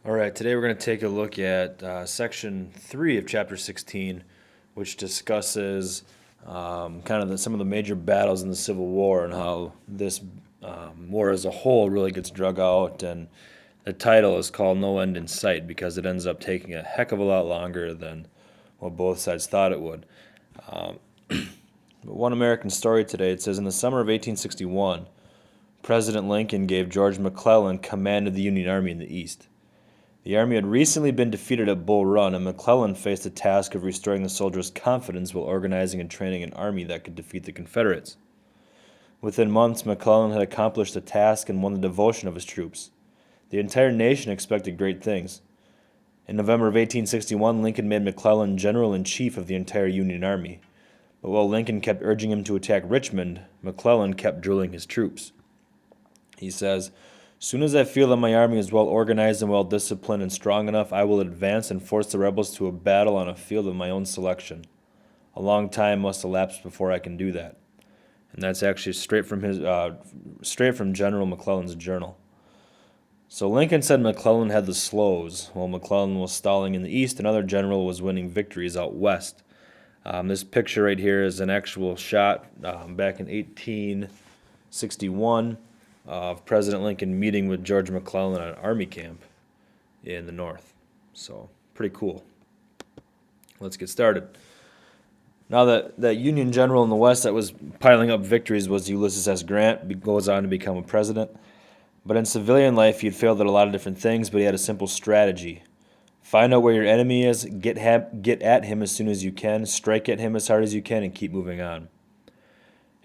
All right, today we're going to take a look at section 3 of chapter 16, which discusses some of the major battles in the Civil War and how this war as a whole really gets drug out. And the title is called No End in Sight because it ends up taking a heck of a lot longer than what both sides thought it would. But one American story today, it says, in the summer of 1861, President Lincoln gave George McClellan command of the Union Army in the East. The Army had recently been defeated at Bull Run, and McClellan faced the task of restoring the soldiers' confidence while organizing and training an army that could defeat the Confederates. Within months, McClellan had accomplished the task and won the devotion of his troops. The entire nation expected great things. In November of 1861, Lincoln made McClellan general-in-chief of the entire Union Army. But while Lincoln kept urging him to attack Richmond, McClellan kept drilling his troops. He says, "Soon as I feel that my army is well organized and well disciplined and strong enough, I will advance and force the rebels to a battle on a field of my own selection. A long time must elapse before I can do that." And that's actually straight from General McClellan's journal. So Lincoln said McClellan had the slows, while McClellan was stalling in the east. Another general was winning victories out west. This picture right here is an actual shot back in 1861. Of President Lincoln meeting with George McClellan at an army camp in the north. So, pretty cool. Let's get started. Now that Union general in the west that was piling up victories was Ulysses S. Grant, goes on to become a president. But in civilian life, he'd failed at a lot of different things, but he had a simple strategy. Find out where your enemy is, get at him as soon as you can, strike at him as hard as you can, and keep moving on.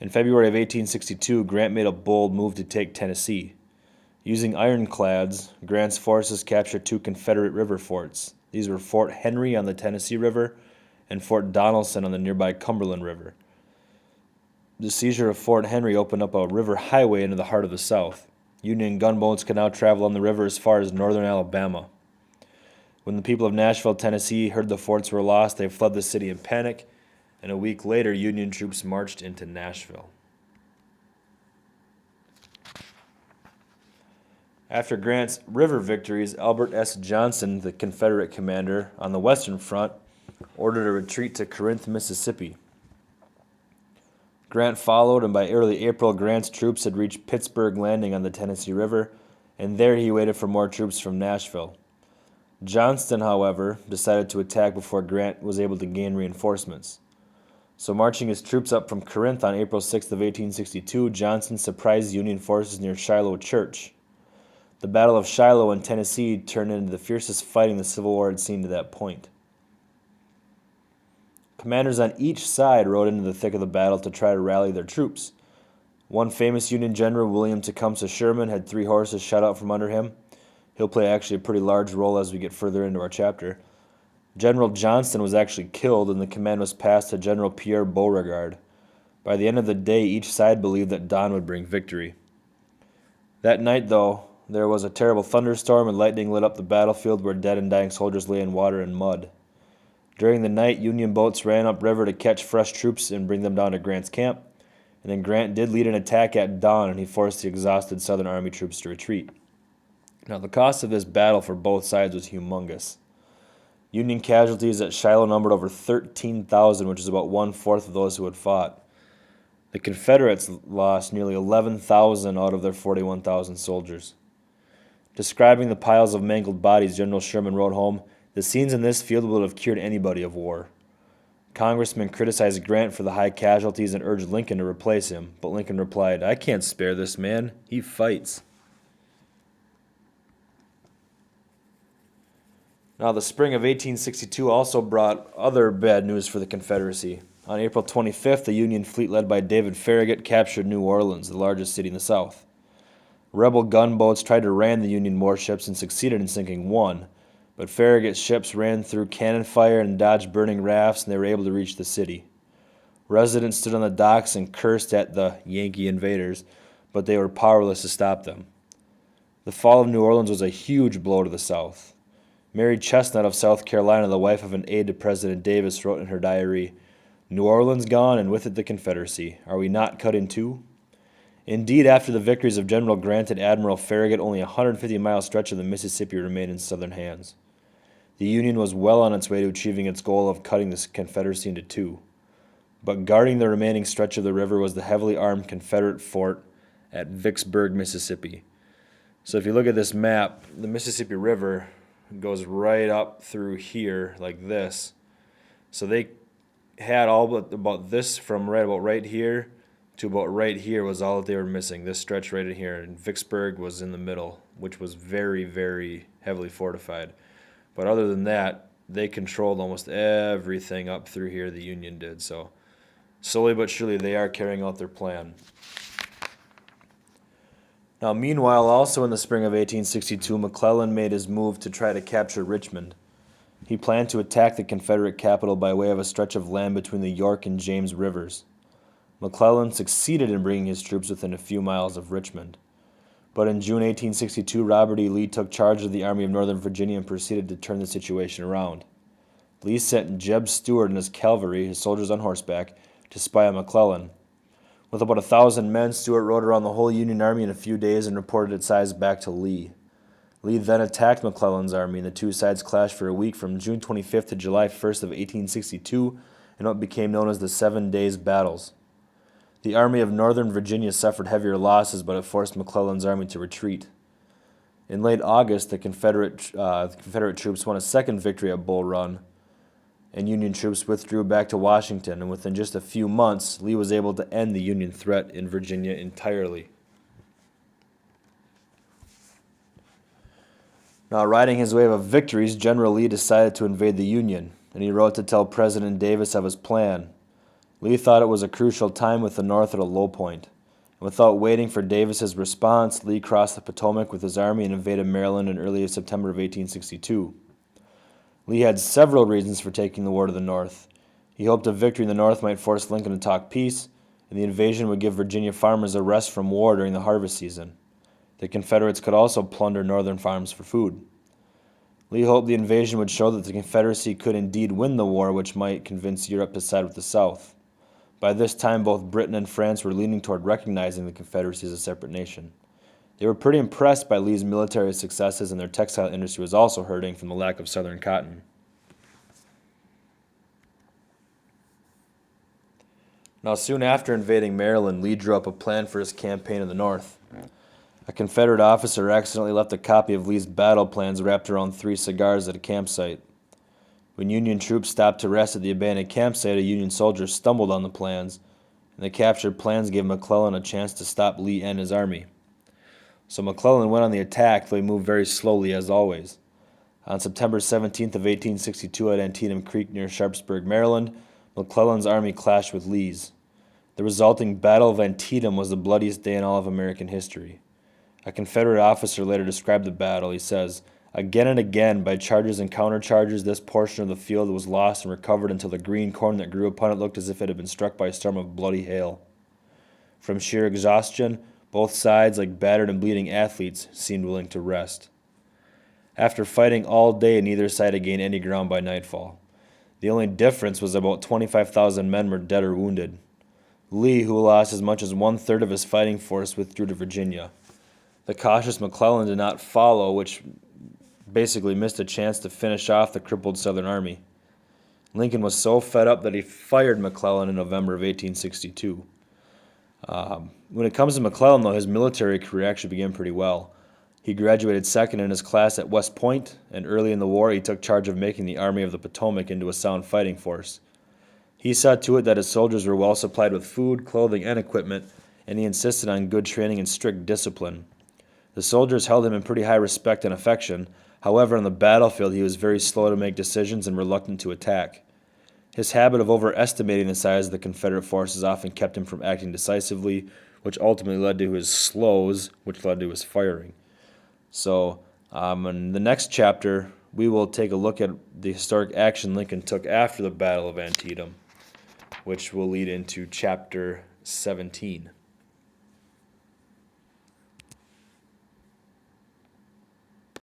In February of 1862, Grant made a bold move to take Tennessee. Using ironclads, Grant's forces captured two Confederate river forts. These were Fort Henry on the Tennessee River and Fort Donelson on the nearby Cumberland River. The seizure of Fort Henry opened up a river highway into the heart of the South. Union gunboats could now travel on the river as far as northern Alabama. When the people of Nashville, Tennessee heard the forts were lost, they fled the city in panic, and a week later, Union troops marched into Nashville. After Grant's river victories, Albert S. Johnson, the Confederate commander on the Western Front, ordered a retreat to Corinth, Mississippi. Grant followed, and by early April, Grant's troops had reached Pittsburgh Landing on the Tennessee River, and there he waited for more troops from Nashville. Johnston, however, decided to attack before Grant was able to gain reinforcements. So marching his troops up from Corinth on April 6th of 1862, Johnson surprised Union forces near Shiloh Church. The Battle of Shiloh in Tennessee turned into the fiercest fighting the Civil War had seen to that point. Commanders on each side rode into the thick of the battle to try to rally their troops. One famous Union general, William Tecumseh Sherman, had 3 horses shot out from under him. He'll play actually a pretty large role as we get further into our chapter. General Johnston was actually killed, and the command was passed to General Pierre Beauregard. By the end of the day, each side believed that dawn would bring victory. That night, though, there was a terrible thunderstorm, and lightning lit up the battlefield where dead and dying soldiers lay in water and mud. During the night, Union boats ran upriver to catch fresh troops and bring them down to Grant's camp, and then Grant did lead an attack at dawn, and he forced the exhausted Southern Army troops to retreat. Now, the cost of this battle for both sides was humongous. Union casualties at Shiloh numbered over 13,000, which is about 1/4 of those who had fought. The Confederates lost nearly 11,000 out of their 41,000 soldiers. Describing the piles of mangled bodies, General Sherman wrote home, "The scenes in this field would have cured anybody of war." Congressmen criticized Grant for the high casualties and urged Lincoln to replace him, but Lincoln replied, "I can't spare this man. He fights." Now, the spring of 1862 also brought other bad news for the Confederacy. On April 25th, a Union fleet led by David Farragut captured New Orleans, the largest city in the South. Rebel gunboats tried to ram the Union warships and succeeded in sinking one, but Farragut's ships ran through cannon fire and dodged burning rafts, and they were able to reach the city. Residents stood on the docks and cursed at the Yankee invaders, but they were powerless to stop them. The fall of New Orleans was a huge blow to the South. Mary Chestnut of South Carolina, the wife of an aide to President Davis, wrote in her diary, "New Orleans gone, and with it the Confederacy. Are we not cut in two?" Indeed, after the victories of General Grant and Admiral Farragut, only a 150-mile stretch of the Mississippi remained in Southern hands. The Union was well on its way to achieving its goal of cutting the Confederacy into two. But guarding the remaining stretch of the river was the heavily armed Confederate fort at Vicksburg, Mississippi. So if you look at this map, the Mississippi River goes right up through here like this. So they had all but about this from right here to about right here was all that they were missing. This stretch right in here, and Vicksburg was in the middle, which was very, very heavily fortified. But other than that, they controlled almost everything up through here, the Union did. So slowly but surely they are carrying out their plan. Now meanwhile, also in the spring of 1862, McClellan made his move to try to capture Richmond. He planned to attack the Confederate capital by way of a stretch of land between the York and James rivers. McClellan succeeded in bringing his troops within a few miles of Richmond. But in June 1862, Robert E. Lee took charge of the Army of Northern Virginia and proceeded to turn the situation around. Lee sent Jeb Stuart and his cavalry, his soldiers on horseback, to spy on McClellan. With about 1,000 men, Stuart rode around the whole Union Army in a few days and reported its size back to Lee. Lee then attacked McClellan's army, and the two sides clashed for a week from June 25th to July 1st of 1862 in what became known as the 7 Days' Battles. The Army of Northern Virginia suffered heavier losses, but it forced McClellan's army to retreat. In late August, the Confederate troops won a second victory at Bull Run, and Union troops withdrew back to Washington, and within just a few months, Lee was able to end the Union threat in Virginia entirely. Now, riding his wave of victories, General Lee decided to invade the Union, and he wrote to tell President Davis of his plan. Lee thought it was a crucial time with the North at a low point. And without waiting for Davis's response, Lee crossed the Potomac with his army and invaded Maryland in early September of 1862. Lee had several reasons for taking the war to the North. He hoped a victory in the North might force Lincoln to talk peace, and the invasion would give Virginia farmers a rest from war during the harvest season. The Confederates could also plunder northern farms for food. Lee hoped the invasion would show that the Confederacy could indeed win the war, which might convince Europe to side with the South. By this time, both Britain and France were leaning toward recognizing the Confederacy as a separate nation. They were pretty impressed by Lee's military successes, and their textile industry was also hurting from the lack of southern cotton. Now, soon after invading Maryland, Lee drew up a plan for his campaign in the North. A Confederate officer accidentally left a copy of Lee's battle plans wrapped around 3 cigars at a campsite. When Union troops stopped to rest at the abandoned campsite, a Union soldier stumbled on the plans, and the captured plans gave McClellan a chance to stop Lee and his army. So McClellan went on the attack, though he moved very slowly as always. On September 17th of 1862 at Antietam Creek near Sharpsburg, Maryland, McClellan's army clashed with Lee's. The resulting Battle of Antietam was the bloodiest day in all of American history. A Confederate officer later described the battle. He says, "Again and again, by charges and countercharges, this portion of the field was lost and recovered until the green corn that grew upon it looked as if it had been struck by a storm of bloody hail. From sheer exhaustion, both sides, like battered and bleeding athletes, seemed willing to rest." After fighting all day, neither side had gained any ground by nightfall. The only difference was about 25,000 men were dead or wounded. Lee, who lost as much as 1/3 of his fighting force, withdrew to Virginia. The cautious McClellan did not follow, which basically missed a chance to finish off the crippled Southern army. Lincoln was so fed up that he fired McClellan in November of 1862. When it comes to McClellan, though, his military career actually began pretty well. He graduated second in his class at West Point, and early in the war he took charge of making the Army of the Potomac into a sound fighting force. He saw to it that his soldiers were well supplied with food, clothing, and equipment, and he insisted on good training and strict discipline. The soldiers held him in pretty high respect and affection. However, on the battlefield he was very slow to make decisions and reluctant to attack. His habit of overestimating the size of the Confederate forces often kept him from acting decisively, which ultimately led to his slows, which led to his firing. So, in the next chapter, we will take a look at the historic action Lincoln took after the Battle of Antietam, which will lead into chapter 17.